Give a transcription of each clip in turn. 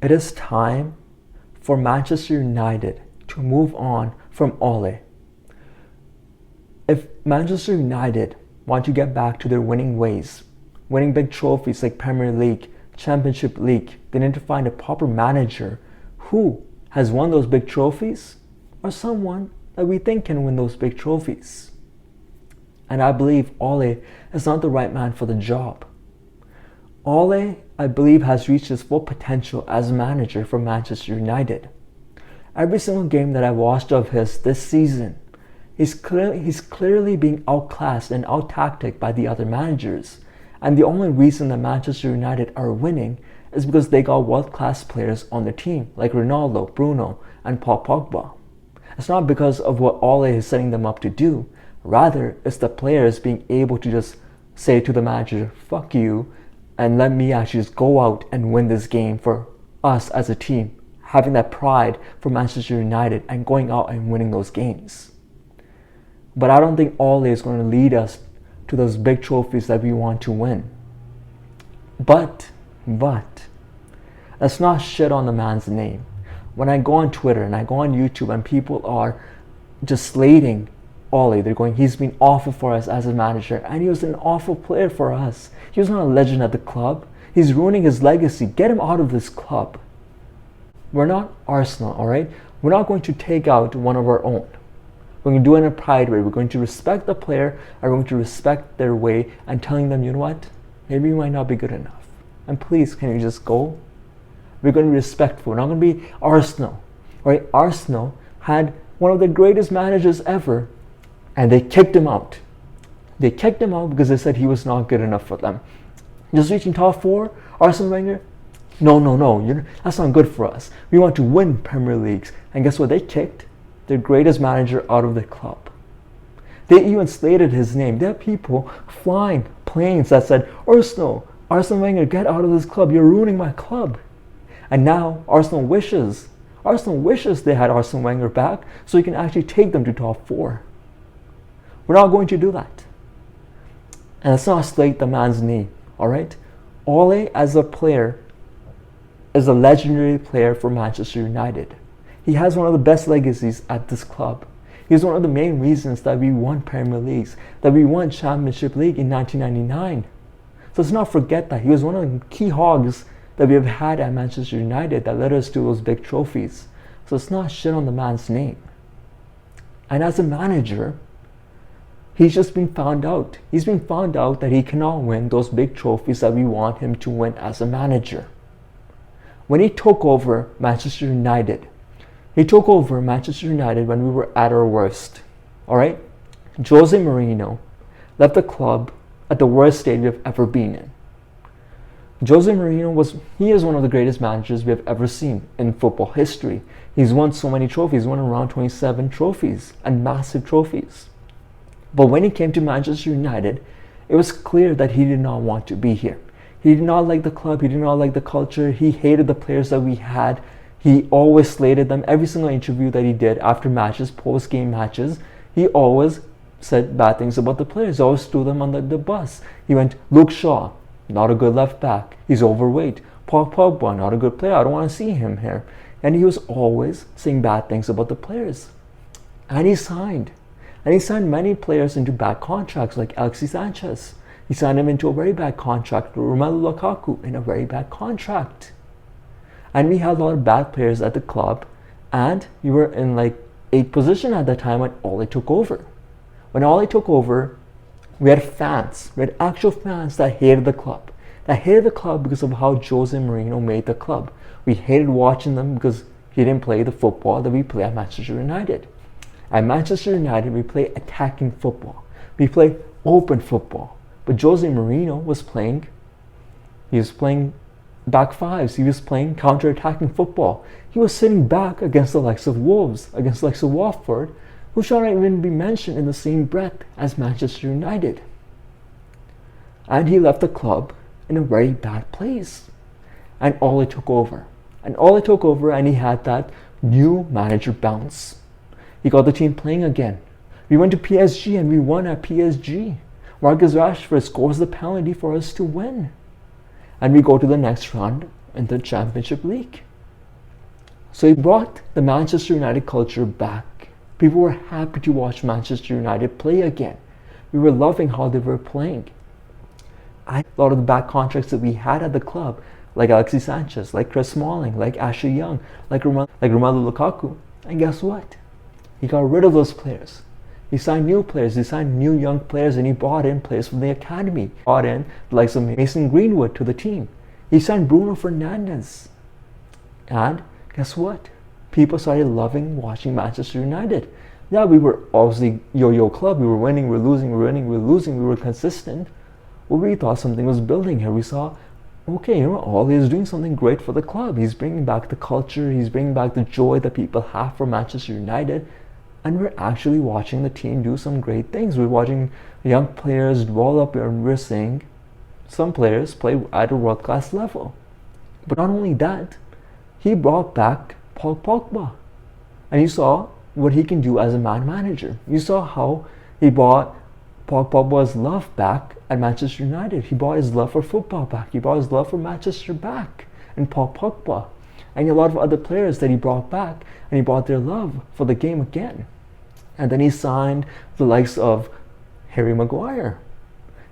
It is time for Manchester United to move on from Ole. If Manchester United want to get back to their winning ways, winning big trophies like Premier League, Championship League, they need to find a proper manager who has won those big trophies or someone that we think can win those big trophies. And I believe Ole is not the right man for the job. Ole, I believe, has reached his full potential as manager for Manchester United. Every single game that I watched of his this season, he's clearly being outclassed and out-tacticked by the other managers. And the only reason that Manchester United are winning is because they got world-class players on their team, like Ronaldo, Bruno, and Paul Pogba. It's not because of what Ole is setting them up to do. Rather, it's the players being able to just say to the manager, fuck you, and let me actually just go out and win this game for us as a team, having that pride for Manchester United and going out and winning those games. But I don't think Ole is going to lead us to those big trophies that we want to win. But, let's not shit on the man's name. When I go on Twitter and I go on YouTube and people are just slating Ole, they're going, he's been awful for us as a manager, and he was an awful player for us. He was not a legend at the club. He's ruining his legacy. Get him out of this club. We're not Arsenal, alright? We're not going to take out one of our own. We're going to do it in a pride way. We're going to respect the player, and we're going to respect their way, and telling them, you know what? Maybe you might not be good enough. And please, can you just go? We're going to be respectful. We're not going to be Arsenal. Right? Arsenal had one of the greatest managers ever, and they kicked him out. They kicked him out because they said he was not good enough for them. Just reaching top 4, Arsene Wenger, no, that's not good for us. We want to win Premier Leagues. And guess what? They kicked their greatest manager out of the club. They even slated his name. There are people flying planes that said, Arsene Wenger, get out of this club. You're ruining my club. And now Arsenal wishes they had Arsene Wenger back so he can actually take them to top 4. We're not going to do that. And let's not slate the man's name, alright? Ole, as a player, is a legendary player for Manchester United. He has one of the best legacies at this club. He's one of the main reasons that we won Premier Leagues, that we won Championship League in 1999. So let's not forget that. He was one of the key hogs that we have had at Manchester United that led us to those big trophies. So let's not shit on the man's name. And as a manager, he's just been found out. He's been found out that he cannot win those big trophies that we want him to win as a manager. When he took over Manchester United, when we were at our worst. Alright? Jose Mourinho left the club at the worst state we have ever been in. Jose Mourinho is one of the greatest managers we have ever seen in football history. He's won so many trophies. He's won around 27 trophies and massive trophies. But when he came to Manchester United, it was clear that he did not want to be here. He did not like the club. He did not like the culture. He hated the players that we had. He always slated them. Every single interview that he did after matches, post-game matches, he always said bad things about the players. He always threw them on the bus. He went, Luke Shaw, not a good left back. He's overweight. Paul Pogba, not a good player. I don't want to see him here. And he was always saying bad things about the players. And he signed many players into bad contracts, like Alexis Sanchez. He signed him into a very bad contract. Romelu Lukaku in a very bad contract. And we had a lot of bad players at the club. And we were in like 8th position at that time when Ole took over. When Ole took over, we had fans. We had actual fans that hated the club. That hated the club because of how Jose Mourinho made the club. We hated watching them because he didn't play the football that we play at Manchester United. At Manchester United, we play attacking football. We play open football. But Jose Mourinho was playing back fives. He was playing counter-attacking football. He was sitting back against the likes of Wolves, against the likes of Watford, who shall not even be mentioned in the same breath as Manchester United. And he left the club in a very bad place. And Ole took over. And he had that new manager bounce. He got the team playing again. We went to PSG and we won at PSG. Marcus Rashford scores the penalty for us to win. And we go to the next round in the Championship League. So he brought the Manchester United culture back. People were happy to watch Manchester United play again. We were loving how they were playing. A lot of the bad contracts that we had at the club, like Alexis Sanchez, like Chris Smalling, like Ashley Young, like Romelu Lukaku. And guess what? He got rid of those players. He signed new players, he signed new young players, and he brought in players from the academy. Brought in the likes of Mason Greenwood to the team. He signed Bruno Fernandes. And guess what? People started loving watching Manchester United. Yeah, we were obviously yo-yo club. We were winning, we were losing, we were winning, we were losing, we were consistent. Well, we thought something was building here. We saw, okay, you know, Ole is doing something great for the club. He's bringing back the culture. He's bringing back the joy that people have for Manchester United. And we're actually watching the team do some great things. We're watching young players develop, and we're seeing some players play at a world-class level. But not only that, he brought back Paul Pogba. And you saw what he can do as a man manager. You saw how he brought Paul Pogba's love back at Manchester United. He brought his love for football back. He brought his love for Manchester back in Paul Pogba. And a lot of other players that he brought back, and he brought their love for the game again. And then he signed the likes of Harry Maguire.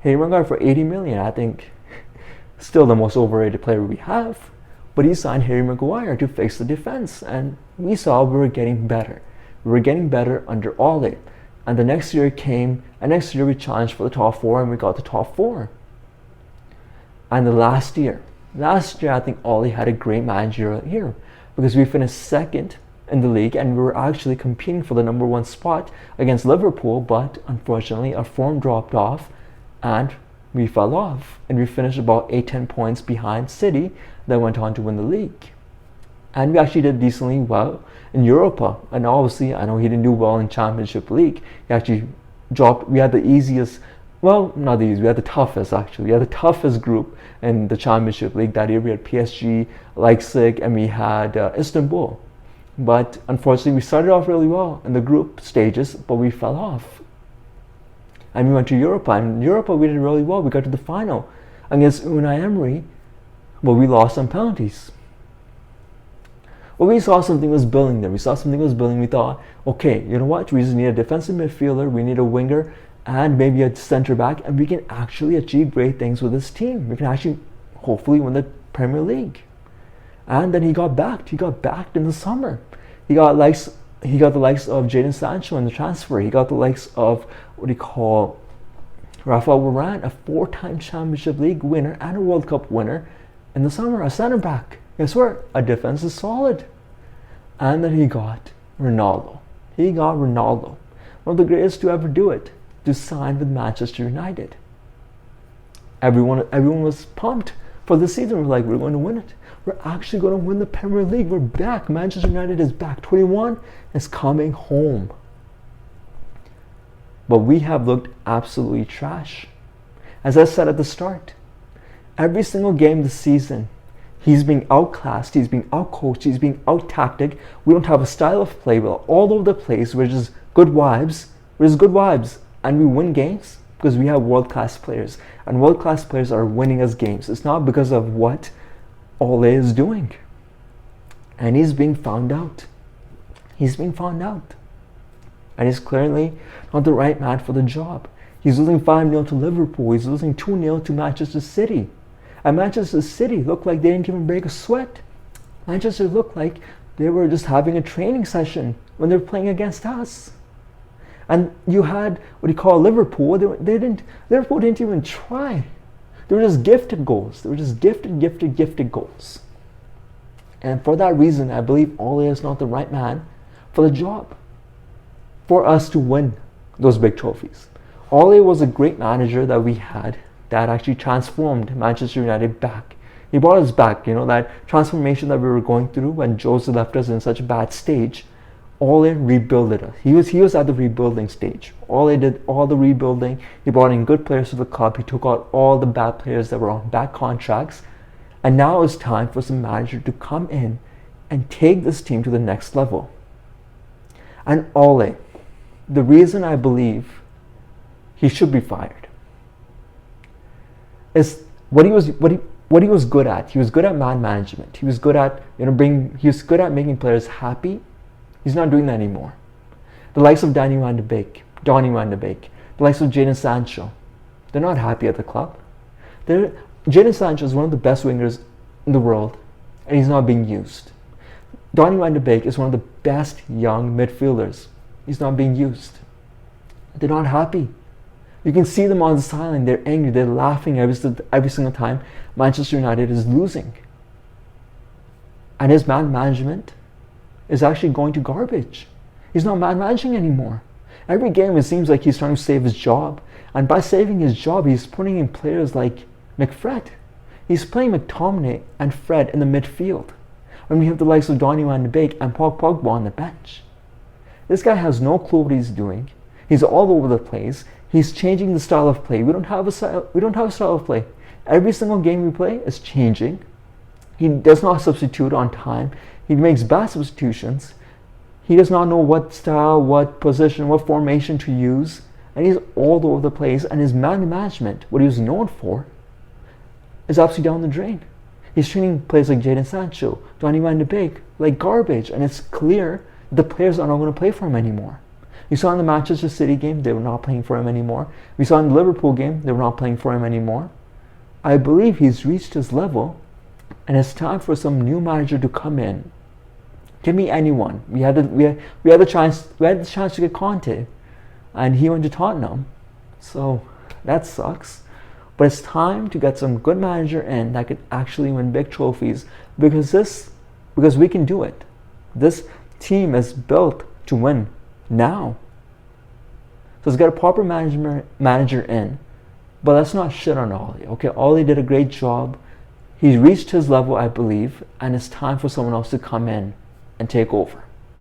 Harry Maguire for 80 million, I think still the most overrated player we have. But he signed Harry Maguire to fix the defense. And we saw we were getting better. We were getting better under Ole. And the next year came, and next year we challenged for the top 4, and we got the top 4. And the last year I think Ole had a great managerial year, because we finished second in the league, and we were actually competing for the number 1 spot against Liverpool, but unfortunately our form dropped off and we fell off, and we finished about 8-10 points behind City that went on to win the league. And we actually did decently well in Europa, and obviously I know he didn't do well in Championship League. He actually dropped. We had the easiest, well, not the easiest, we had the toughest actually. We had the toughest group in the Championship League that year. We had PSG, Leipzig, and we had Istanbul. But unfortunately, we started off really well in the group stages, but we fell off. And we went to Europa, and in Europa we did really well. We got to the final against Unai Emery, but we lost on penalties. Well, we saw something was building there. We saw something was building. We thought, okay, you know what? We just need a defensive midfielder, we need a winger, and maybe a center back, and we can actually achieve great things with this team. We can actually hopefully win the Premier League. And then he got backed. He got backed in the summer. He got the likes of Jadon Sancho in the transfer. He got the likes of Rafael Varane, a 4-time Championship League winner and a World Cup winner in the summer, a center back. Guess what? Our defense is solid. And then he got Ronaldo. One of the greatest to ever do it, to sign with Manchester United. Everyone was pumped for the season. We're like, we're going to win it. We're actually going to win the Premier League. We're back. Manchester United is back. 21 is coming home. But we have looked absolutely trash. As I said at the start, every single game this season, he's being outclassed, he's being outcoached, he's being out-tactic. We don't have a style of play. We're all over the place. We're just good vibes. And we win games because we have world-class players. And world-class players are winning us games. It's not because of what Ole is doing. And he's being found out. And he's clearly not the right man for the job. He's losing 5-0 to Liverpool. He's losing 2-0 to Manchester City. And Manchester City looked like they didn't even break a sweat. Manchester looked like they were just having a training session when they were playing against us. And you had Liverpool. Liverpool didn't even try. They were just gifted goals. They were just gifted goals. And for that reason, I believe Ole is not the right man for the job, for us to win those big trophies. Ole was a great manager that we had that actually transformed Manchester United back. He brought us back, that transformation that we were going through when Jose left us in such a bad stage. Ole rebuilded us. He was at the rebuilding stage. Ole did all the rebuilding. He brought in good players to the club. He took out all the bad players that were on bad contracts. And now it's time for some manager to come in and take this team to the next level. And Ole, the reason I believe he should be fired is what what he was good at. He was good at man management. He was good at he was good at making players happy. He's not doing that anymore. The likes of Donny van de Beek, the likes of Jadon Sancho, they're not happy at the club. Jadon Sancho is one of the best wingers in the world, and he's not being used. Donny van de Beek is one of the best young midfielders. He's not being used. They're not happy. You can see them on the sideline. They're angry. They're laughing every single time Manchester United is losing. And his man management is actually going to garbage. He's not man managing anymore. Every game it seems like he's trying to save his job. And by saving his job, he's putting in players like McFred. He's playing McTominay and Fred in the midfield, when we have the likes of Donny van de Beek and Paul Pogba on the bench. This guy has no clue what he's doing. He's all over the place. He's changing the style of play. We don't have a style of play. Every single game we play is changing. He does not substitute on time. He makes bad substitutions. He does not know what style, what position, what formation to use. And he's all over the place. And his man management, what he was known for, is absolutely down the drain. He's treating players like Jadon Sancho, Donny van de Beek like garbage. And it's clear the players are not going to play for him anymore. We saw in the Manchester City game, they were not playing for him anymore. We saw in the Liverpool game, they were not playing for him anymore. I believe he's reached his level, and it's time for some new manager to come in. Give me anyone. We had the chance to get Conte, and he went to Tottenham. So that sucks. But it's time to get some good manager in that could actually win big trophies, because we can do it. This team is built to win now. So let's get a proper manager in. But let's not shit on Ole. Okay, Ole did a great job. He's reached his level, I believe, and it's time for someone else to come in and take over.